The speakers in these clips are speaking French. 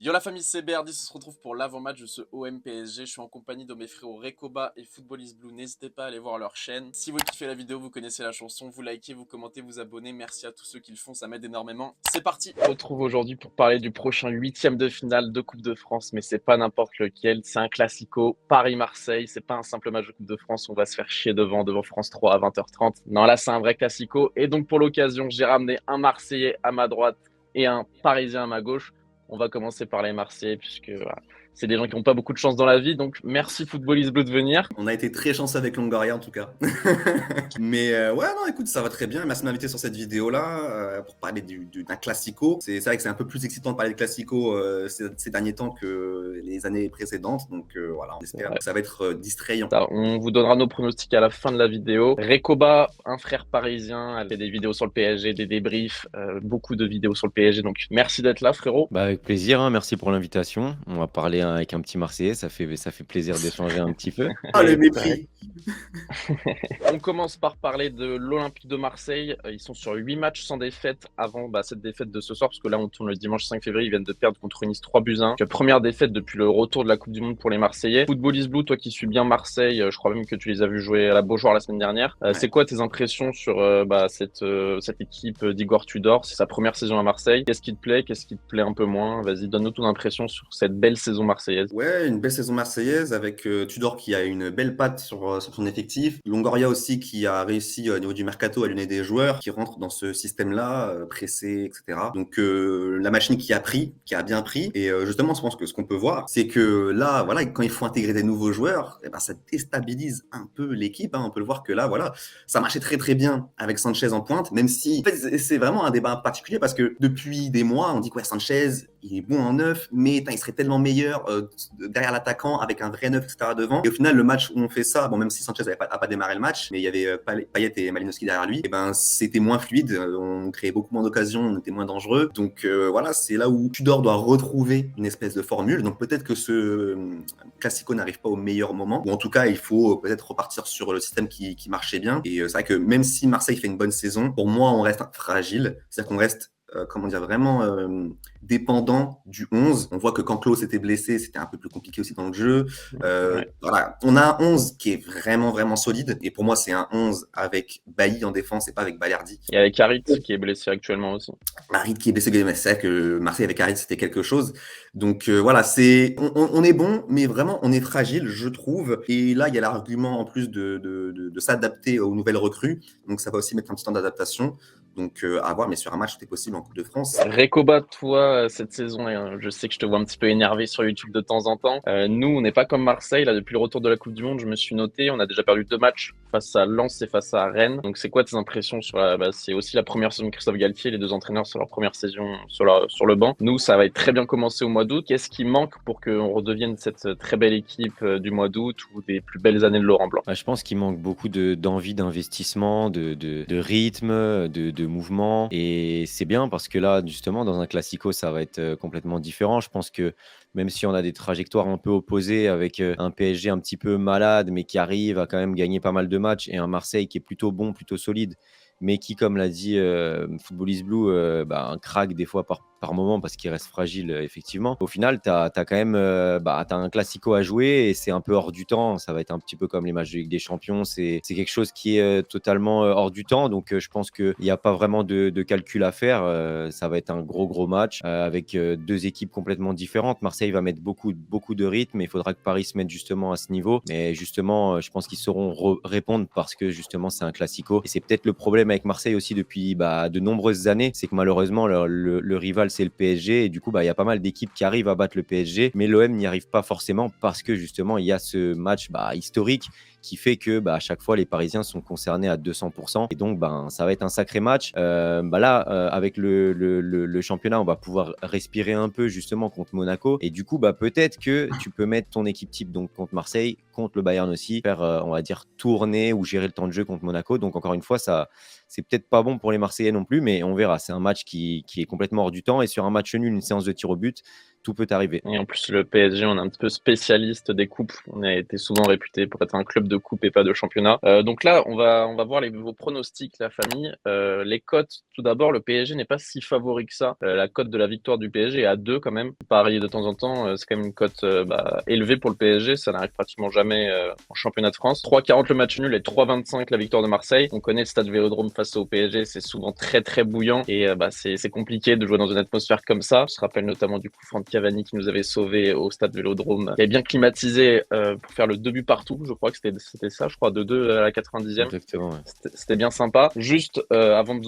Yo la famille, c'est BRD, on se retrouve pour l'avant-match de ce OM PSG. Je suis en compagnie de mes frérots Recoba et Footballist Blue. N'hésitez pas à aller voir leur chaîne. Si vous kiffez la vidéo, vous connaissez la chanson, vous likez, vous commentez, vous abonnez. Merci à tous ceux qui le font, ça m'aide énormément. C'est parti. On se retrouve aujourd'hui pour parler du prochain huitième de finale de Coupe de France, mais c'est pas n'importe lequel, c'est un classico Paris-Marseille. C'est pas un simple match de Coupe de France, on va se faire chier devant France 3 à 20h30. Non, là c'est un vrai classico. Et donc pour l'occasion, j'ai ramené un Marseillais à ma droite et un Parisien à ma gauche. On va commencer par les Marseillais, puisque voilà, c'est des gens qui n'ont pas beaucoup de chance dans la vie. Donc, merci Footballist Blue de venir. On a été très chanceux avec Longoria en tout cas. Mais ouais, non, écoute, ça va très bien. Merci de m'inviter sur cette vidéo-là pour parler d'un classico. C'est vrai que c'est un peu plus excitant de parler de classico ces derniers temps que les années précédentes. Donc voilà, on espère que ça va être distrayant. On vous donnera nos pronostics à la fin de la vidéo. Recoba, un frère parisien, a fait des vidéos sur le PSG, des débriefs, beaucoup de vidéos sur le PSG. Donc, merci d'être là, frérot. Bah avec plaisir, hein, merci pour l'invitation. On va parler avec un petit Marseillais, ça fait plaisir d'échanger un petit peu. Ah, le mépris. On commence par parler de l'Olympique de Marseille. Ils sont sur 8 matchs sans défaite avant cette défaite de ce soir, parce que là on tourne le dimanche 5 février, ils viennent de perdre contre Nice 3-1. Première défaite depuis le retour de la Coupe du Monde pour les Marseillais. Footballist Blue, toi qui suis bien Marseille, je crois même que tu les as vus jouer à la Beaujoire la semaine dernière. C'est quoi tes impressions sur cette équipe d'Igor Tudor? C'est sa première saison à Marseille. Qu'est-ce qui te plaît? Qu'est-ce qui te plaît un peu moins? Vas-y, donne-nous ton impression sur cette belle saison marseillaise. Ouais, une belle saison marseillaise avec Tudor qui a une belle patte sur son effectif. Longoria aussi qui a réussi au niveau du mercato à donner des joueurs qui rentrent dans ce système-là, pressés, etc. Donc la machine qui a bien pris. Et justement, je pense que ce qu'on peut voir, c'est que là, voilà, quand il faut intégrer des nouveaux joueurs, eh ben, ça déstabilise un peu l'équipe. Hein. On peut le voir que là, voilà, ça marchait très très bien avec Sanchez en pointe, même si en fait, c'est vraiment un débat particulier parce que depuis des mois, on dit que ouais, Sanchez, il est bon en neuf, mais il serait tellement meilleur derrière l'attaquant avec un vrai neuf, etc. devant. Et au final, le match où on fait ça, bon, même si Sanchez n'a pas démarré le match, mais il y avait Payet et Malinowski derrière lui, et ben c'était moins fluide, on créait beaucoup moins d'occasions, on était moins dangereux. Donc voilà, c'est là où Tudor doit retrouver une espèce de formule. Donc peut-être que ce Classico n'arrive pas au meilleur moment, ou en tout cas, il faut peut-être repartir sur le système qui marchait bien. Et c'est vrai que même si Marseille fait une bonne saison, pour moi, on reste fragile. C'est-à-dire qu'on reste vraiment dépendant du 11. On voit que quand Klose était blessé, c'était un peu plus compliqué aussi dans le jeu. Voilà. On a un 11 qui est vraiment, vraiment solide. Et pour moi, c'est un 11 avec Bailly en défense et pas avec Balerdi. Et avec Harit qui est blessé actuellement aussi. Harit qui est blessé, c'est vrai que Marseille avec Harit, c'était quelque chose. Donc voilà, on est bon, mais vraiment, on est fragile, je trouve. Et là, il y a l'argument en plus de s'adapter aux nouvelles recrues. Donc ça va aussi mettre un petit temps d'adaptation. Donc à voir, mais sur un match, c'était possible en Coupe de France. Recoba, toi, cette saison, je sais que je te vois un petit peu énervé sur YouTube de temps en temps. Nous, on n'est pas comme Marseille. Là, depuis le retour de la Coupe du Monde, je me suis noté, on a déjà perdu 2 matchs face à Lens et face à Rennes. Donc, c'est quoi tes impressions sur c'est aussi la première saison de Christophe Galtier, les 2 entraîneurs sur leur première saison sur le banc. Nous, ça va être très bien commencé au mois d'août. Qu'est-ce qui manque pour qu'on redevienne cette très belle équipe du mois d'août ou des plus belles années de Laurent Blanc? Je pense qu'il manque beaucoup d'envie d'investissement, de rythme, de mouvement. Et c'est bien parce que là, justement, dans un classico, ça va être complètement différent. Je pense que même si on a des trajectoires un peu opposées avec un PSG un petit peu malade, mais qui arrive à quand même gagner pas mal de matchs, et un Marseille qui est plutôt bon, plutôt solide, mais qui, comme l'a dit Footballist Blue, un craque des fois par moment parce qu'il reste fragile, effectivement. Au final, tu as quand même t'as un classico à jouer et c'est un peu hors du temps. Ça va être un petit peu comme les matchs de Ligue des Champions. C'est quelque chose qui est totalement hors du temps. Donc, je pense qu'il n'y a pas vraiment de calcul à faire. Ça va être un gros match avec 2 équipes complètement différentes. Marseille va mettre beaucoup de rythme. Il faudra que Paris se mette justement à ce niveau. Mais justement, je pense qu'ils sauront répondre parce que justement, c'est un classico. Et c'est peut-être le problème avec Marseille aussi depuis de nombreuses années. C'est que malheureusement, le rival, c'est le PSG. Et du coup, il y a pas mal d'équipes qui arrivent à battre le PSG. Mais l'OM n'y arrive pas forcément parce que justement, il y a ce match historique qui fait que à chaque fois, les Parisiens sont concernés à 200%. Et donc, ça va être un sacré match. Là, avec le championnat, on va pouvoir respirer un peu justement contre Monaco. Et du coup, peut-être que tu peux mettre ton équipe type donc contre Marseille, contre le Bayern aussi, faire, on va dire, tourner ou gérer le temps de jeu contre Monaco. Donc, encore une fois, ça, c'est peut-être pas bon pour les Marseillais non plus, mais on verra. C'est un match qui est complètement hors du temps. Et sur un match nul, une séance de tir au but, tout peut arriver. Et en plus, le PSG, on est un petit peu spécialiste des coupes. On a été souvent réputé pour être un club de coupe et pas de championnat. Donc là, on va voir vos pronostics, la famille. Les cotes, tout d'abord, le PSG n'est pas si favori que ça. La cote de la victoire du PSG est à 2 quand même. Pareil, de temps en temps, c'est quand même une cote élevée pour le PSG. Ça n'arrive pratiquement jamais en championnat de France. 3,40 le match nul et 3,25 la victoire de Marseille. On connaît le stade Vélodrome face au PSG. C'est souvent très très bouillant et c'est compliqué de jouer dans une atmosphère comme ça. Je me rappelle notamment du coup Franck Cavani qui nous avait sauvé au stade Vélodrome, qui avait bien climatisé pour faire le 2 buts partout. Je crois que c'était ça, je crois, de 2 à la 90e. Exactement, ouais. C'était bien sympa. Juste avant que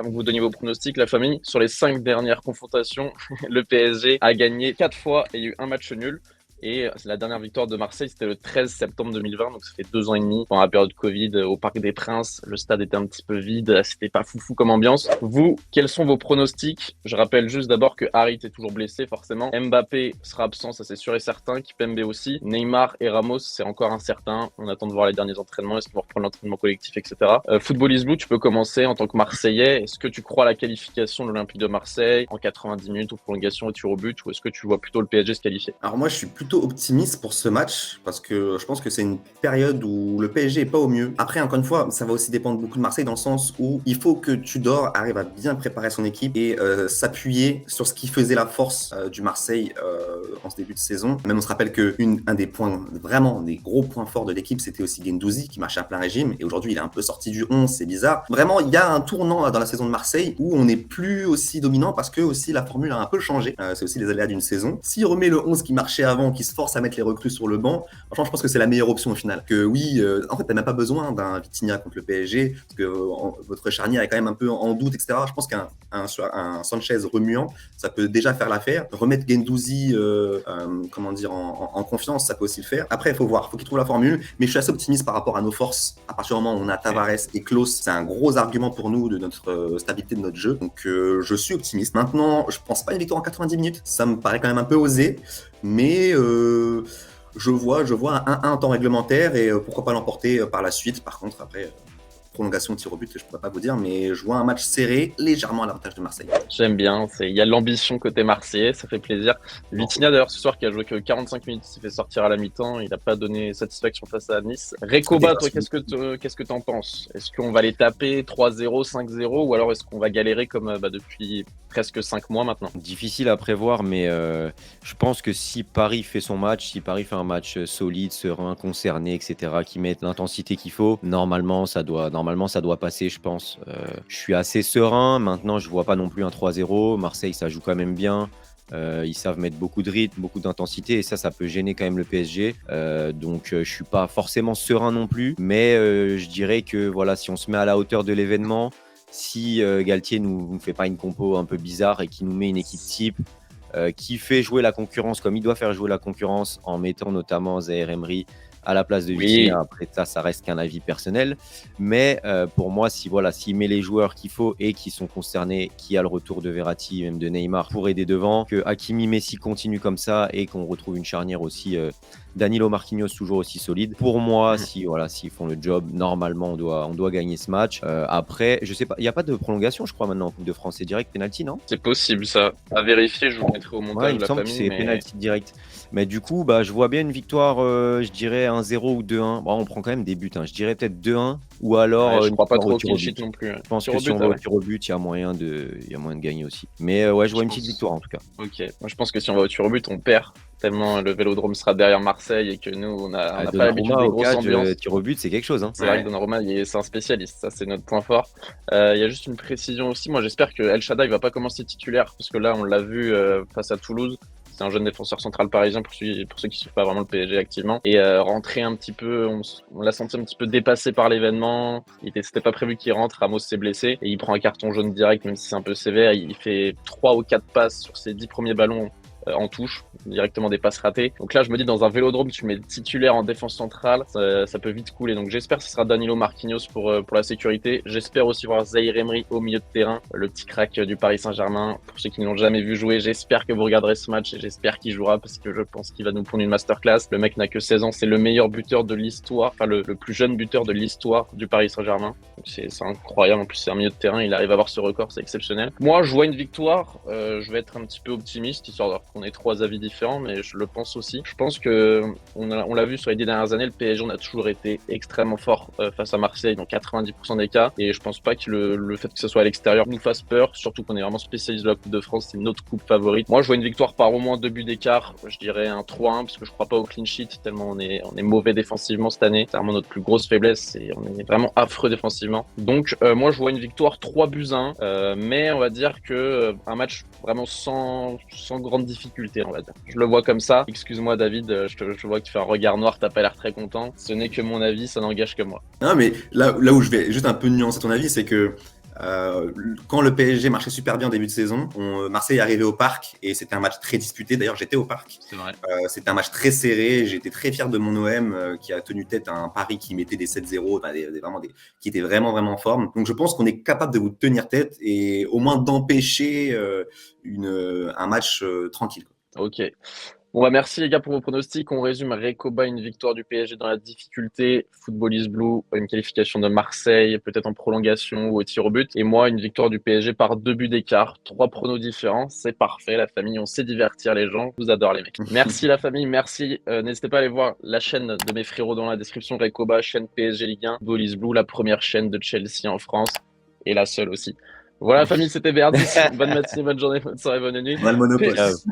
vous donniez vos pronostics, la famille, sur les 5 dernières confrontations, le PSG a gagné 4 fois et il y a eu un match nul. Et la dernière victoire de Marseille, c'était le 13 septembre 2020, donc ça fait 2 ans et demi. Pendant la période Covid, au Parc des Princes, le stade était un petit peu vide, c'était pas foufou comme ambiance. Vous, quels sont vos pronostics? Je rappelle juste d'abord que Harit est toujours blessé, forcément. Mbappé sera absent, ça c'est sûr et certain. Kimpembe aussi. Neymar et Ramos, c'est encore incertain. On attend de voir les derniers entraînements, est-ce qu'ils vont reprendre l'entraînement collectif, etc. Football is Blue, tu peux commencer en tant que Marseillais. Est-ce que tu crois à la qualification de l'Olympique de Marseille en 90 minutes ou prolongation au tir au but, ou est-ce que tu vois plutôt le PSG se qualifier? Alors moi, je suis plutôt optimiste pour ce match parce que je pense que c'est une période où le PSG est pas au mieux. Après, encore une fois, ça va aussi dépendre beaucoup de Marseille dans le sens où il faut que Tudor arrive à bien préparer son équipe et s'appuyer sur ce qui faisait la force du Marseille en ce début de saison. Même on se rappelle que un des points, vraiment des gros points forts de l'équipe, c'était aussi Guendouzi qui marchait à plein régime et aujourd'hui il est un peu sorti du 11, c'est bizarre. Vraiment, il y a un tournant là, dans la saison de Marseille où on n'est plus aussi dominant parce que aussi la formule a un peu changé. C'est aussi les aléas d'une saison. S'il remet le 11 qui marchait avant, qui se force à mettre les recrues sur le banc, franchement je pense que c'est la meilleure option au final. Que oui, en fait t'as même pas besoin d'un Vitinha contre le PSG parce que votre charnière est quand même un peu en doute, etc. Je pense qu'un Sanchez remuant, ça peut déjà faire l'affaire. Remettre Guendouzi en confiance, ça peut aussi le faire. Après il faut voir, faut qu'il trouve la formule, mais je suis assez optimiste par rapport à nos forces. À partir du moment où on a Tavares et Klose, c'est un gros argument pour nous de notre stabilité de notre jeu. Donc je suis optimiste. Maintenant, je pense pas une victoire en 90 minutes, ça me paraît quand même un peu osé. Mais je vois un 1-1 en temps réglementaire et pourquoi pas l'emporter par la suite. Par contre, après, prolongation, tir au but, je ne pourrais pas vous dire, mais je vois un match serré, légèrement à l'avantage de Marseille. J'aime bien, il y a l'ambition côté marseillais, ça fait plaisir. Vitinha d'ailleurs ce soir qui a joué que 45 minutes, il s'est fait sortir à la mi-temps, il n'a pas donné satisfaction face à Nice. Recoba, toi qu'est-ce que t'en penses? Est-ce qu'on va les taper 3-0, 5-0 ou alors est-ce qu'on va galérer comme depuis presque 5 mois maintenant? Difficile à prévoir, mais je pense que si Paris fait son match, si Paris fait un match solide, serein, concerné, etc., qui met l'intensité qu'il faut, normalement ça doit passer, je pense. Je suis assez serein. Maintenant, je vois pas non plus un 3-0. Marseille, ça joue quand même bien. Ils savent mettre beaucoup de rythme, beaucoup d'intensité et ça peut gêner quand même le PSG. Donc, je suis pas forcément serein non plus. Mais je dirais que voilà, si on se met à la hauteur de l'événement, si Galtier nous fait pas une compo un peu bizarre et qui nous met une équipe type, qui fait jouer la concurrence comme il doit faire jouer la concurrence en mettant notamment Zaïre Emery à la place de Vitinha. Après ça reste qu'un avis personnel. Mais pour moi, s'il met les joueurs qu'il faut et qui sont concernés, qui a le retour de Verratti, même de Neymar pour aider devant, que Hakimi, Messi continue comme ça et qu'on retrouve une charnière aussi, Danilo, Marquinhos toujours aussi solide. Pour moi, s'ils font le job, normalement, on doit gagner ce match. Après, je sais pas, il n'y a pas de prolongation, je crois, maintenant en Coupe de France. C'est direct penalty, non? C'est possible, ça. À vérifier, je vous mettrai au montage il me la semble famille. Que c'est penalty direct. Mais du coup, je vois bien une victoire, je dirais 1-0 ou 2-1. Bon, on prend quand même des buts. Je dirais peut-être 2-1 ou alors. Je crois pas trop au clean sheet non plus. Je pense que si on va au tir au but, il y a moyen de gagner aussi. Mais je vois une petite victoire en tout cas. Ok. Moi, je pense que si on va au tir au but, on perd. Tellement le Vélodrome sera derrière Marseille et que nous, on n'a pas l'habitude des grosses ambiances. Tir au but, c'est quelque chose. C'est vrai que Donnarumma, c'est un spécialiste. Ça, c'est notre point fort. Il y a juste une précision aussi. Moi, j'espère que El Shaddai va pas commencer titulaire parce que là, on l'a vu face à Toulouse. C'est un jeune défenseur central parisien pour ceux qui ne suivent pas vraiment le PSG activement. Et rentrer un petit peu, on l'a senti un petit peu dépassé par l'événement. C'était pas prévu qu'il rentre. Ramos s'est blessé et il prend un carton jaune direct, même si c'est un peu sévère. Il fait 3 ou 4 passes sur ses 10 premiers ballons en touche, directement des passes ratées. Donc là, je me dis, dans un vélodrome, tu mets titulaire en défense centrale, ça peut vite couler. Donc j'espère que ce sera Danilo Marquinhos pour la sécurité. J'espère aussi voir Zaïre Emery au milieu de terrain, le petit crack du Paris Saint-Germain. Pour ceux qui ne l'ont jamais vu jouer, j'espère que vous regarderez ce match et j'espère qu'il jouera parce que je pense qu'il va nous prendre une masterclass. Le mec n'a que 16 ans, c'est le meilleur buteur de l'histoire, enfin le plus jeune buteur de l'histoire du Paris Saint-Germain. C'est incroyable, en plus c'est un milieu de terrain, il arrive à avoir ce record, c'est exceptionnel. Moi je vois une victoire, je vais être un petit peu optimiste, histoire qu'on ait 3 avis différents, mais je le pense aussi. Je pense que on l'a vu sur les 10 dernières années, le PSG on a toujours été extrêmement fort face à Marseille dans 90% des cas, et je pense pas que le fait que ce soit à l'extérieur nous fasse peur, surtout qu'on est vraiment spécialiste de la Coupe de France, c'est notre coupe favorite. Moi je vois une victoire par au moins 2 buts d'écart, je dirais un 3-1 parce que je crois pas au clean sheet tellement on est mauvais défensivement cette année, c'est vraiment notre plus grosse faiblesse et on est vraiment affreux défensivement. Donc moi je vois une victoire 3-1, mais on va dire que un match vraiment sans grande difficulté, on va dire. Je le vois comme ça. Excuse-moi David, je vois que tu fais un regard noir, t'as pas l'air très content. Ce n'est que mon avis, ça n'engage que moi. Non, mais là où je vais juste un peu nuancer ton avis, c'est que quand le PSG marchait super bien en début de saison, Marseille est arrivé au Parc et c'était un match très disputé. D'ailleurs, j'étais au Parc. C'est vrai. C'était un match très serré. J'étais très fier de mon OM qui a tenu tête à un Paris qui mettait des 7-0, qui était vraiment, vraiment en forme. Donc, je pense qu'on est capable de vous tenir tête et au moins d'empêcher un match tranquille. Ok. Bon bah merci les gars pour vos pronostics. On résume: Recoba, une victoire du PSG dans la difficulté, Football is Blue, une qualification de Marseille, peut-être en prolongation ou au tir au but. Et moi, une victoire du PSG par 2 buts d'écart. 3 pronos différents, c'est parfait la famille, on sait divertir les gens. Je vous adore les mecs. Merci la famille, merci. N'hésitez pas à aller voir la chaîne de mes frérots dans la description. Recoba, chaîne PSG Ligue 1, Football is Blue, la première chaîne de Chelsea en France et la seule aussi. Voilà la famille, c'était Verdis. Bonne matinée, bonne journée, bonne soirée, bonne nuit. On a le monopole. Peace.